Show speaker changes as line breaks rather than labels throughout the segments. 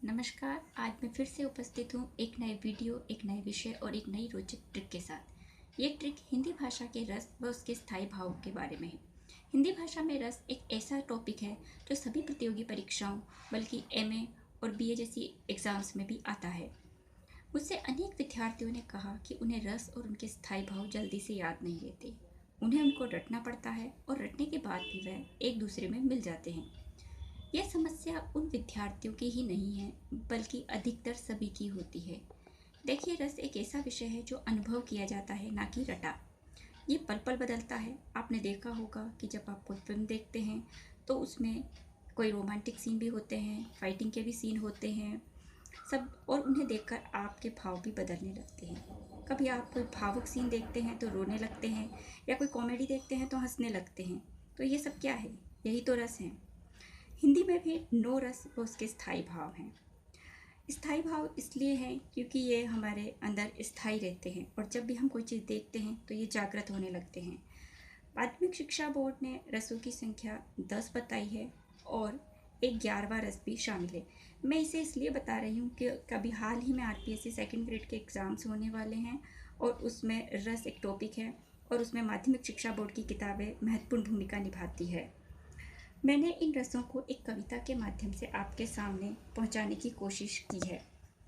नमस्कार। आज मैं फिर से उपस्थित हूँ एक नए वीडियो, एक नए विषय और एक नई रोचक ट्रिक के साथ। ये ट्रिक हिंदी भाषा के रस व उसके स्थायी भाव के बारे में है। हिंदी भाषा में रस एक ऐसा टॉपिक है जो सभी प्रतियोगी परीक्षाओं बल्कि एमए और बीए जैसी एग्ज़ाम्स में भी आता है। मुझसे अनेक विद्यार्थियों ने कहा कि उन्हें रस और उनके स्थायी भाव जल्दी से याद नहीं रहते। उन्हें उनको रटना पड़ता है और रटने के बाद भी वह एक दूसरे में मिल जाते हैं। यह समस्या उन विद्यार्थियों की ही नहीं है बल्कि अधिकतर सभी की होती है। देखिए, रस एक ऐसा विषय है जो अनुभव किया जाता है, ना कि रटा। ये पल पल बदलता है। आपने देखा होगा कि जब आप कोई फिल्म देखते हैं तो उसमें कोई रोमांटिक सीन भी होते हैं, फाइटिंग के भी सीन होते हैं सब, और उन्हें देखकर आपके भाव भी बदलने लगते हैं। कभी आप कोई भावुक सीन देखते हैं तो रोने लगते हैं, या कोई कॉमेडी देखते हैं तो हंसने लगते हैं। तो ये सब क्या है? यही तो रस है। हिंदी में भी नो रस व उसके स्थायी भाव हैं। स्थायी भाव इसलिए हैं क्योंकि ये हमारे अंदर स्थायी रहते हैं, और जब भी हम कोई चीज़ देखते हैं तो ये जागृत होने लगते हैं। माध्यमिक शिक्षा बोर्ड ने रसों की संख्या 10 बताई है और एक 11वां रस भी शामिल है। मैं इसे इसलिए बता रही हूँ कि कभी हाल ही में आरपीएससी सेकंड ग्रेड के एग्ज़ाम्स होने वाले हैं और उसमें रस एक टॉपिक है, और उसमें माध्यमिक शिक्षा बोर्ड की किताबें महत्वपूर्ण भूमिका निभाती है। मैंने इन रसों को एक कविता के माध्यम से आपके सामने पहुंचाने की कोशिश की है।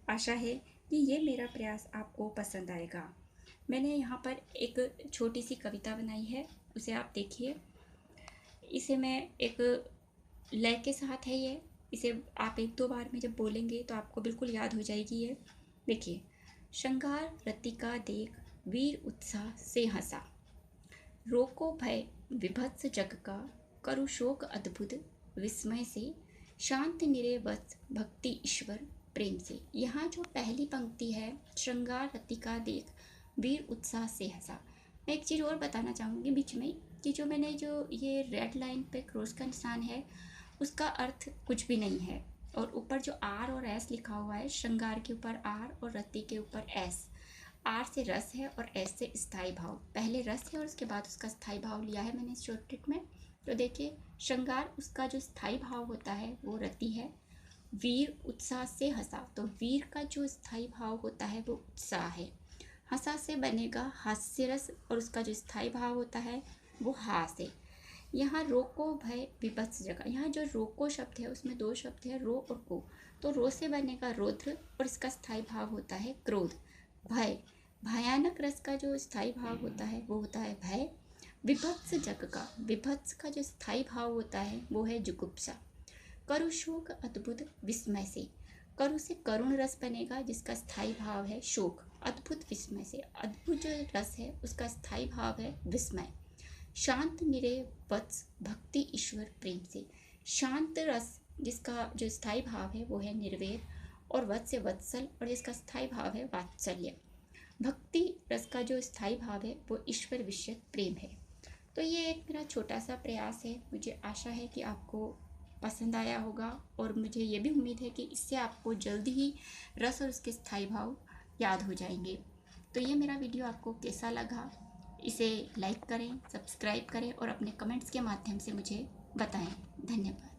आशा है कि ये मेरा प्रयास आपको पसंद आएगा। मैंने यहाँ पर एक छोटी सी कविता बनाई है, उसे आप देखिए। इसे मैं एक लय के साथ है ये, इसे आप एक दो बार में जब बोलेंगे तो आपको बिल्कुल याद हो जाएगी ये। देखिए, श्रृंगार रतिका देख वीर उत्साह से हंसा, रोको भय विभत्स जग का, करु शोक अद्भुत विस्मय से, शांत निरे वत्स भक्ति ईश्वर प्रेम से। यहाँ जो पहली पंक्ति है, श्रृंगार रतिका देख वीर उत्साह से हंसा, मैं एक चीज़ और बताना चाहूँगी बीच में कि जो मैंने जो ये रेड लाइन पे क्रॉस का निशान है, उसका अर्थ कुछ भी नहीं है। और ऊपर जो आर और एस लिखा हुआ है, श्रृंगार के ऊपर आर और रति के ऊपर एस। आर से रस है और एस से स्थायी भाव। पहले रस है और उसके बाद उसका स्थायी भाव लिया है मैंने इस शॉर्ट ट्रिक में। तो देखिए, श्रृंगार उसका जो स्थायी भाव होता है वो रति है। वीर उत्साह से हंसा, तो वीर का जो स्थायी भाव होता है वो उत्साह है। हंसा से बनेगा हास्य रस, और उसका जो स्थायी भाव होता है वो हास है। यहाँ रोको भय विभत्स जगह, यहाँ जो रोको शब्द है उसमें दो शब्द है, रो और को। तो रो से बनेगा रौद्र और इसका स्थायी भाव होता है क्रोध। भय, भयानक रस का जो स्थायी भाव होता है वो होता है भय। विभत्स जग का, विभत्स का जो स्थायी भाव होता है वो है जुगुप्सा। करु शोक अद्भुत विस्मय से, करु से करुण रस बनेगा जिसका स्थायी भाव है शोक। अद्भुत विस्मय से, अद्भुत जो रस है उसका स्थायी भाव है विस्मय। शांत निरे वत्स भक्ति ईश्वर प्रेम से, शांत रस जिसका जो स्थायी भाव है वो है निर्वेद, और वत्स से वत्सल, और जिसका स्थायी भाव है वात्सल्य। भक्ति रस का जो स्थायी भाव है वो ईश्वर विषयक प्रेम है। तो ये एक मेरा छोटा सा प्रयास है। मुझे आशा है कि आपको पसंद आया होगा, और मुझे ये भी उम्मीद है कि इससे आपको जल्दी ही रस और उसके स्थायी भाव याद हो जाएंगे। तो ये मेरा वीडियो आपको कैसा लगा, इसे लाइक करें, सब्सक्राइब करें और अपने कमेंट्स के माध्यम से मुझे बताएं। धन्यवाद।